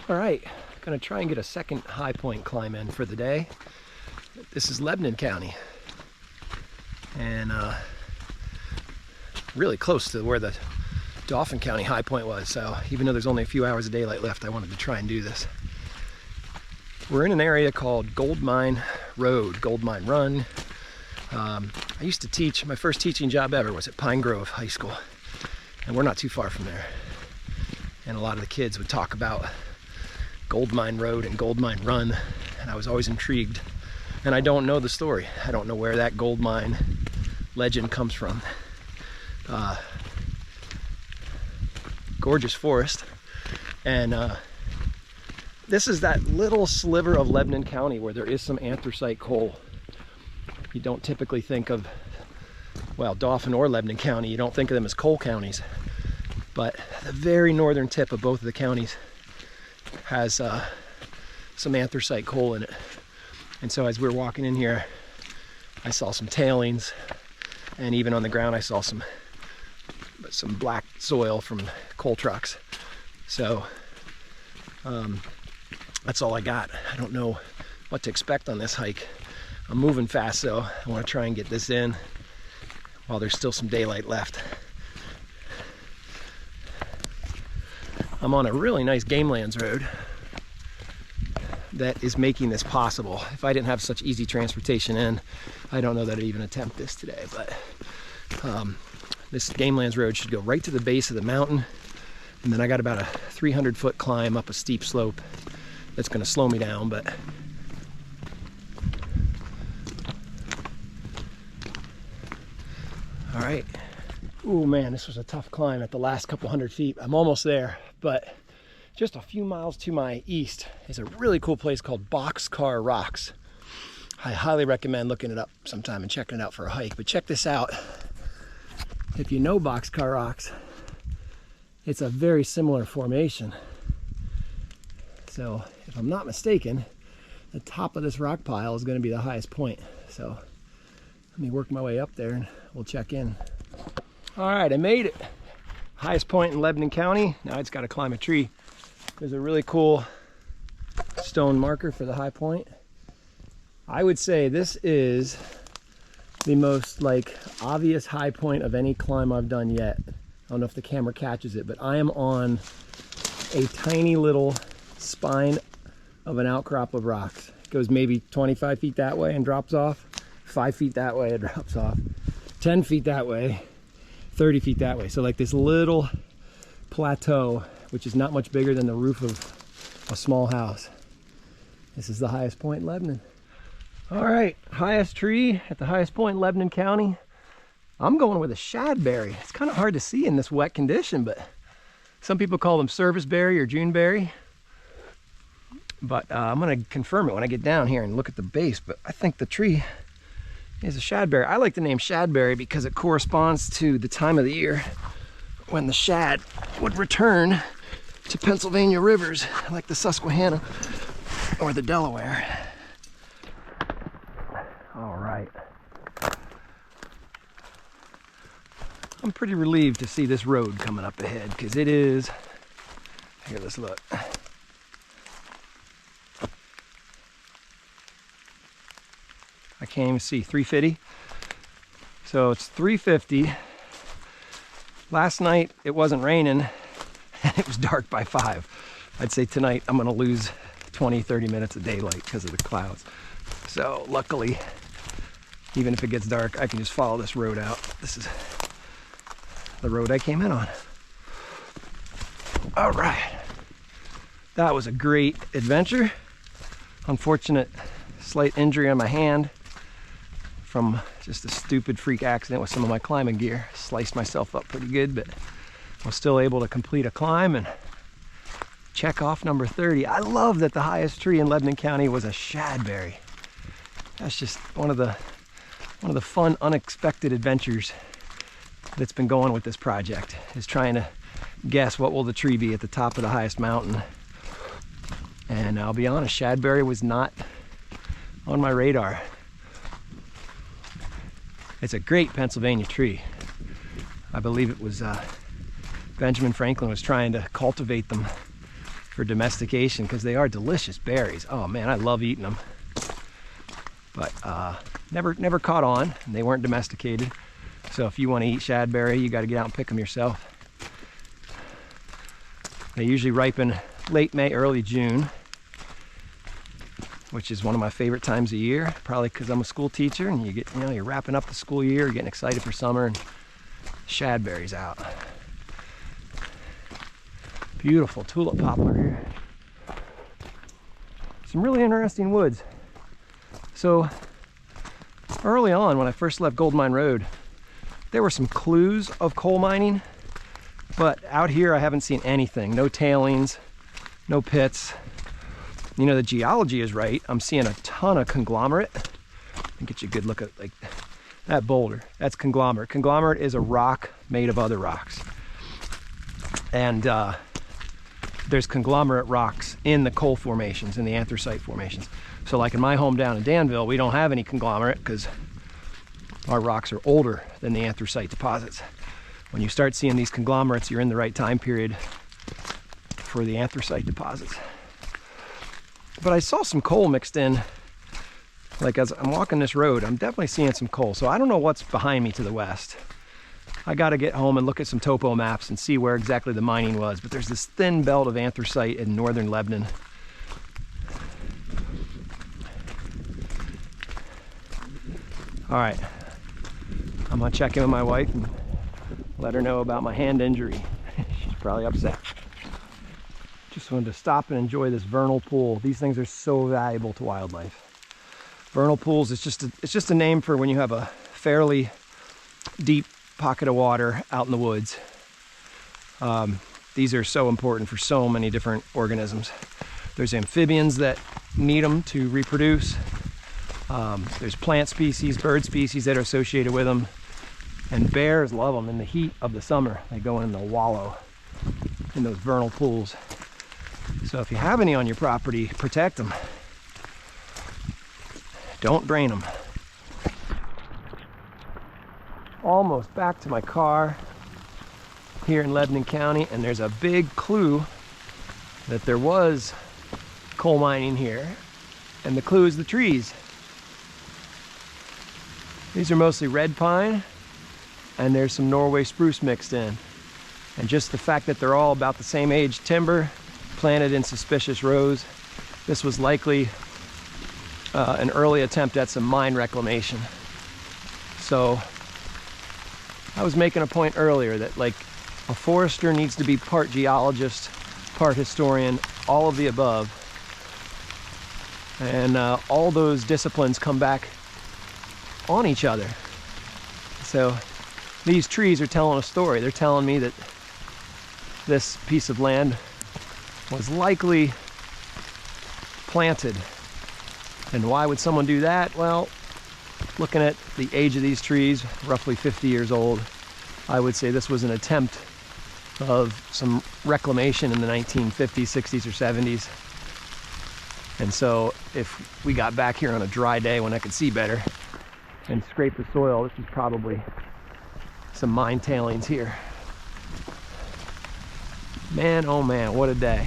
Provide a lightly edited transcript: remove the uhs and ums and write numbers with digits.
All right, gonna try and get a second high point climb in for the day. This is Lebanon County, and really close to where the Dauphin County high point was. So even though there's only a few hours of daylight left, I wanted to try and do this. We're in an area called Gold Mine Road, Gold Mine Run. I used to teach, my first teaching job ever was at Pine Grove High School, and we're not too far from there. And a lot of the kids would talk about Gold Mine Road and Gold Mine Run, and I was always intrigued. And I don't know the story. I don't know where that gold mine legend comes from. Gorgeous forest, and this is that little sliver of Lebanon County where there is some anthracite coal. You don't typically think of, well, Dauphin or Lebanon County, you don't think of them as coal counties, but the very northern tip of both of the counties has some anthracite coal in it. And so as we were walking in here, I saw some tailings, and even on the ground I saw some black soil from coal trucks. So that's all I got. I don't know what to expect on this hike. I'm moving fast, so I want to try and get this in while there's still some daylight left. I'm on a really nice game lands road that is making this possible. If I didn't have such easy transportation in, I don't know that I'd even attempt this today, but this game lands road should go right to the base of the mountain, and then I got about a 300-foot climb up a steep slope that's going to slow me down, but all right. Oh man, this was a tough climb at the last couple hundred feet. I'm almost there, but just a few miles to my east is a really cool place called Boxcar Rocks. I highly recommend looking it up sometime and checking it out for a hike, but check this out. If you know Boxcar Rocks, it's a very similar formation. So if I'm not mistaken, the top of this rock pile is going to be the highest point. So let me work my way up there and we'll check in. All right, I made it. Highest point in Lebanon County. Now I just got to climb a tree. There's a really cool stone marker for the high point. I would say this is the most obvious high point of any climb I've done yet. I don't know if the camera catches it, but I am on a tiny little spine of an outcrop of rocks. It goes maybe 25 feet that way and drops off, 5 feet that way, it drops off, 10 feet that way, 30 feet that way. So like this little plateau, which is not much bigger than the roof of a small house. This is the highest point in Lebanon. All right, highest tree at the highest point in Lebanon County. I'm going with a Shadberry. It's kind of hard to see in this wet condition, but some people call them Serviceberry or Juneberry. But I'm gonna confirm it when I get down here and look at the base, but I think the tree is a Shadberry. I like the name Shadberry because it corresponds to the time of the year when the shad would return to Pennsylvania rivers like the Susquehanna or the Delaware. All right. I'm pretty relieved to see this road coming up ahead because it is, here, let's look. I can't even see, 350. So it's 350. Last night it wasn't raining and it was dark by 5. I'd say tonight I'm gonna lose 20-30 minutes of daylight because of the clouds. So luckily, even if it gets dark, I can just follow this road out. This is the road I came in on. All right, that was a great adventure. Unfortunate slight injury on my hand from just a stupid freak accident with some of my climbing gear. Sliced myself up pretty good, but I was still able to complete a climb and check off number 30. I love that the highest tree in Lebanon County was a Shadberry. That's just one of the fun, unexpected adventures that's been going with this project, is trying to guess what will the tree be at the top of the highest mountain. And I'll be honest, Shadberry was not on my radar. It's a great Pennsylvania tree. I believe it was Benjamin Franklin was trying to cultivate them for domestication because they are delicious berries. Oh man, I love eating them. But never caught on, and they weren't domesticated. So if you want to eat shadberry, you got to get out and pick them yourself. They usually ripen late May, early June, which is one of my favorite times of year, probably because I'm a school teacher and you're wrapping up the school year, you're getting excited for summer, and shadberry's out. Beautiful tulip poplar here. Some really interesting woods. So early on, when I first left Gold Mine Road, there were some clues of coal mining, but out here I haven't seen anything. No tailings, no pits. You know, the geology is right. I'm seeing a ton of conglomerate. Let me get you a good look at like that boulder. That's conglomerate. Conglomerate is a rock made of other rocks. And there's conglomerate rocks in the coal formations, in the anthracite formations. So like in my home down in Danville, we don't have any conglomerate because our rocks are older than the anthracite deposits. When you start seeing these conglomerates, you're in the right time period for the anthracite deposits. But I saw some coal mixed in. Like as I'm walking this road, I'm definitely seeing some coal. So I don't know what's behind me to the west. I got to get home and look at some topo maps and see where exactly the mining was. But there's this thin belt of anthracite in northern Lebanon. All right, I'm gonna check in with my wife and let her know about my hand injury. She's probably upset. Just wanted to stop and enjoy this vernal pool. These things are so valuable to wildlife. Vernal pools, it's just a name for when you have a fairly deep pocket of water out in the woods. These are so important for so many different organisms. There's amphibians that need them to reproduce. There's plant species, bird species that are associated with them. And bears love them in the heat of the summer. They go in and they'll wallow in those vernal pools. So if you have any on your property, protect them. Don't drain them. Almost back to my car here in Lebanon County, and there's a big clue that there was coal mining here, and the clue is the trees. These are mostly red pine, and there's some Norway spruce mixed in. And just the fact that they're all about the same age timber, planted in suspicious rows, this was likely an early attempt at some mine reclamation. So I was making a point earlier that like a forester needs to be part geologist, part historian, all of the above. And all those disciplines come back on each other. So these trees are telling a story. They're telling me that this piece of land was likely planted. And why would someone do that? Well, looking at the age of these trees, roughly 50 years old, I would say this was an attempt of some reclamation in the 1950s, 60s, or 70s. And so if we got back here on a dry day when I could see better and scrape the soil, this is probably some mine tailings here. Man, oh man, what a day.